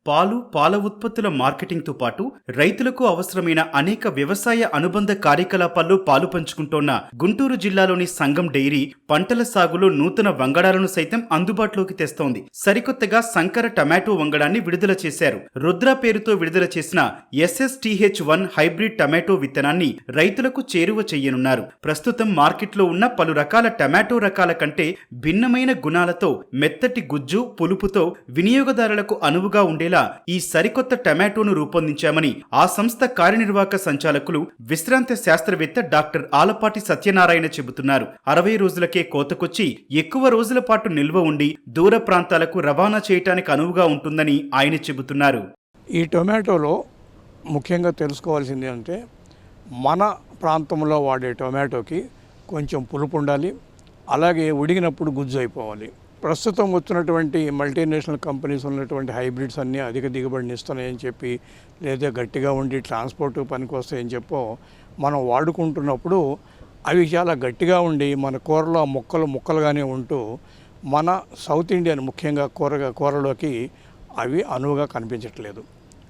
పాలు, పాల ఉత్పత్తుల మార్కెటింగ్తో పాటు రైతులకు అవసరమైన అనేక వ్యవసాయ అనుబంధ కార్యకలాపాల్లో పాలు పంచుకుంటోన్న గుంటూరు జిల్లాలోని సంగం డెయిరీ పంటల సాగులో నూతన వంగడాలను సైతం అందుబాటులోకి తెస్తోంది. సరికొత్తగా సంకర టమాటో వంగడాన్ని విడుదల చేశారు. రుద్ర పేరుతో విడుదల చేసిన SSTH1 హైబ్రిడ్ టమాటో విత్తనాన్ని రైతులకు చేరువ చెయ్యనున్నారు. ప్రస్తుతం మార్కెట్లో ఉన్న పలు రకాల టమాటో రకాల కంటే భిన్నమైన గుణాలతో మెత్తటి గుజ్జు, పులుపుతో వినియోగదారులకు అనువుగా ఉండేలా ఈ సరికొత్త టమాటోను రూపొందించామని ఆ సంస్థ కార్యనిర్వాహక సంచాలకులు, విశ్రాంత శాస్త్రవేత్త డాక్టర్ ఆలపాటి సత్యనారాయణ చెబుతున్నారు. 60 రోజులకే కోతకొచ్చి ఎక్కువ రోజుల పాటు నిల్వ ఉండి దూర ప్రాంతాలకు రవాణా చేయటానికి అనువుగా ఉంటుందని ఆయన చెబుతున్నారు. ఈ టొమాటోలో ముఖ్యంగా తెలుసుకోవాల్సింది అంటే మన ప్రాంతంలో వాడే టొమాటోకి కొంచెం పులుపు ఉండాలి, అలాగే ఉడికినప్పుడు గుజ్జు అయిపోవాలి. ప్రస్తుతం వచ్చినటువంటి మల్టీనేషనల్ కంపెనీస్ ఉన్నటువంటి హైబ్రిడ్స్ అన్నీ అధిక దిగుబడిని ఇస్తున్నాయని చెప్పి, లేదా గట్టిగా ఉండి ట్రాన్స్పోర్ట్ పనికి వస్తాయని చెప్పో మనం వాడుకుంటున్నప్పుడు అవి చాలా గట్టిగా ఉండి మన కూరలో ముక్కలుగానే ఉంటూ మన సౌత్ ఇండియన్ ముఖ్యంగా కూరలోకి అవి అనువుగా కనిపించట్లేదు.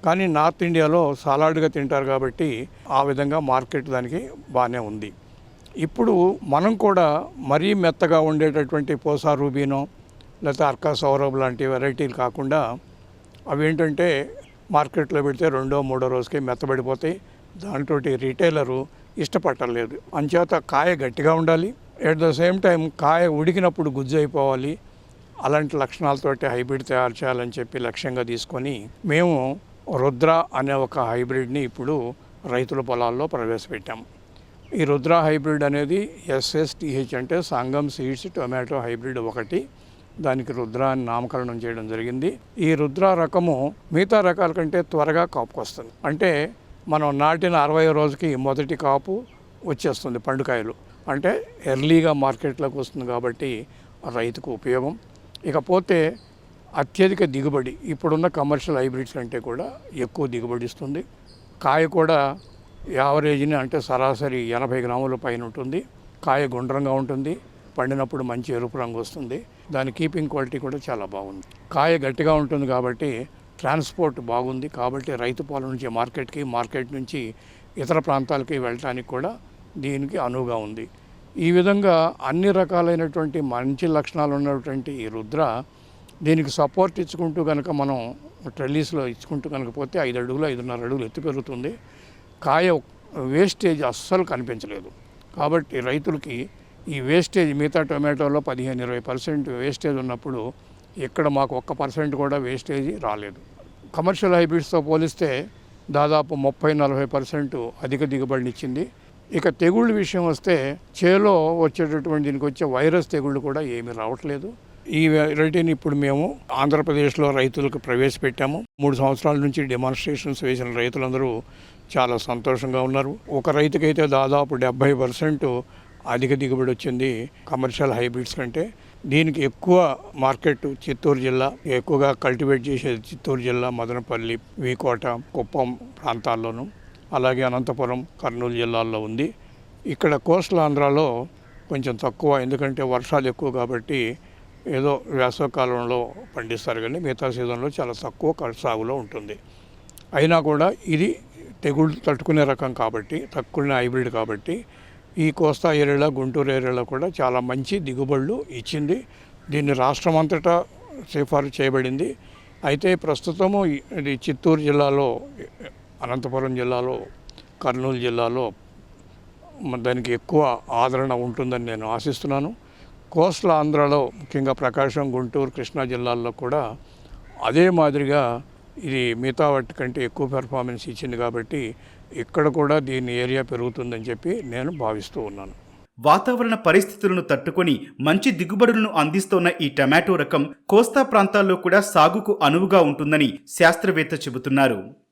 కానీ నార్త్ ఇండియాలో సలాడ్గా తింటారు కాబట్టి ఆ విధంగా మార్కెట్ దానికి బాగానే ఉంది. ఇప్పుడు మనం కూడా మరీ మెత్తగా ఉండేటటువంటి పోసా రూబీనో లేకపోతే అర్కా సౌరభ్ లాంటి వెరైటీలు కాకుండా అవి ఏంటంటే మార్కెట్లో పెడితే 2వ 3వ రోజుకి మెత్తబడిపోతాయి. దాంతో రిటైలరు ఇష్టపడలేదు. అంచేత కాయ గట్టిగా ఉండాలి, ఎట్ ద సేమ్ టైం కాయ ఉడికినప్పుడు గుజ్జు అయిపోవాలి. అలాంటి లక్షణాలతోటి హైబ్రిడ్ తయారు చేయాలని చెప్పి లక్ష్యంగా తీసుకొని మేము రుద్ర అనే ఒక హైబ్రిడ్ని ఇప్పుడు రైతుల పొలాల్లో ప్రవేశపెట్టాము. ఈ రుద్ర హైబ్రిడ్ అనేది SSTH అంటే సంగం సీడ్స్ టొమాటో హైబ్రిడ్ 1, దానికి రుద్ర అని నామకరణం చేయడం జరిగింది. ఈ రుద్ర రకము మిగతా రకాల కంటే త్వరగా కాపుకు వస్తుంది. అంటే మనం నాటిన 60వ రోజుకి మొదటి కాపు వచ్చేస్తుంది, పండుకాయలు. అంటే ఎర్లీగా మార్కెట్లోకి వస్తుంది కాబట్టి రైతుకు ఉపయోగం. ఇకపోతే అత్యధిక దిగుబడి ఇప్పుడున్న కమర్షియల్ హైబ్రిడ్స్ కంటే కూడా ఎక్కువ దిగుబడి ఇస్తుంది. కాయ కూడా యావరేజ్ని అంటే సరాసరి 80 గ్రాముల పైన ఉంటుంది. కాయ గుండ్రంగా ఉంటుంది, పండినప్పుడు మంచి ఎరుపు రంగు వస్తుంది. దాని కీపింగ్ క్వాలిటీ కూడా చాలా బాగుంది. కాయ గట్టిగా ఉంటుంది కాబట్టి ట్రాన్స్పోర్ట్ బాగుంది. కాబట్టి రైతు పాల నుంచి మార్కెట్ నుంచి ఇతర ప్రాంతాలకి వెళ్ళటానికి కూడా దీనికి అనువుగా ఉంది. ఈ విధంగా అన్ని రకాలైనటువంటి మంచి లక్షణాలు ఉన్నటువంటి ఈ రుద్ర దీనికి సపోర్ట్ ఇచ్చుకుంటూ కనుక మనం ట్రెల్లీస్లో ఇచ్చుకుంటూ కనుక పోతే 5 అడుగులు 5.5 అడుగులు ఎత్తు పెరుగుతుంది. కాయ వేస్టేజ్ అస్సలు కనిపించలేదు. కాబట్టి రైతులకి ఈ వేస్టేజ్ మిగతా టొమాటోలో 15-20% వేస్టేజ్ ఉన్నప్పుడు ఇక్కడ మాకు 1% కూడా వేస్టేజ్ రాలేదు. కమర్షియల్ హైబ్రిడ్స్తో పోలిస్తే దాదాపు 30-40% అధిక దిగుబడిని ఇచ్చింది. ఇక తెగుళ్ళ విషయం వస్తే చేలో వచ్చేటటువంటి దీనికి వచ్చే వైరస్ తెగుళ్ళు కూడా ఏమీ రావట్లేదు. ఈ వెరైటీని ఇప్పుడు మేము ఆంధ్రప్రదేశ్లో రైతులకు ప్రవేశపెట్టాము. 3 సంవత్సరాల నుంచి డెమాన్స్ట్రేషన్స్ వేసిన రైతులందరూ చాలా సంతోషంగా ఉన్నారు. ఒక రైతుకైతే దాదాపు 70% అధిక దిగుబడి వచ్చింది కమర్షియల్ హైబ్రిడ్స్ కంటే. దీనికి ఎక్కువ మార్కెట్ చిత్తూరు జిల్లా, ఎక్కువగా కల్టివేట్ చేసేది చిత్తూరు జిల్లా, మదనపల్లి, వీకోట, కుప్పం ప్రాంతాల్లోనూ, అలాగే అనంతపురం, కర్నూలు జిల్లాల్లో ఉంది. ఇక్కడ కోస్టల్ ఆంధ్రాలో కొంచెం తక్కువ, ఎందుకంటే వర్షాలు ఎక్కువ కాబట్టి ఏదో వేసవకాలంలో పండిస్తారు, కానీ మిగతా సీజన్లో చాలా తక్కువ సాగులో ఉంటుంది. అయినా కూడా ఇది తెగుళ్ళు తట్టుకునే రకం కాబట్టి, తక్కువ హైబ్రిడ్ కాబట్టి ఈ కోస్తా ఏరియాలో, గుంటూరు ఏరియాలో కూడా చాలా మంచి దిగుబడులు ఇచ్చింది. దీన్ని రాష్ట్రం అంతటా సిఫారసు చేయబడింది. అయితే ప్రస్తుతము ఇది చిత్తూరు జిల్లాలో, అనంతపురం జిల్లాలో, కర్నూలు జిల్లాలో దానికి ఎక్కువ ఆదరణ ఉంటుందని నేను ఆశిస్తున్నాను. కోస్టల్ ఆంధ్రాలో ముఖ్యంగా ప్రకాశం, గుంటూరు, కృష్ణా జిల్లాల్లో కూడా అదే మాదిరిగా ఇది మిగతా వాటి కంటే ఎక్కువ పెర్ఫార్మెన్స్ ఇచ్చింది కాబట్టి ఇక్కడ కూడా దీని ఏరియా పెరుగుతుందని చెప్పి నేను భావిస్తూ ఉన్నాను. వాతావరణ పరిస్థితులను తట్టుకొని మంచి దిగుబడులను అందిస్తోన్న ఈ టమాటో రకం కోస్తా ప్రాంతాల్లో కూడా సాగుకు అనువుగా ఉంటుందని శాస్త్రవేత్త చెబుతున్నారు.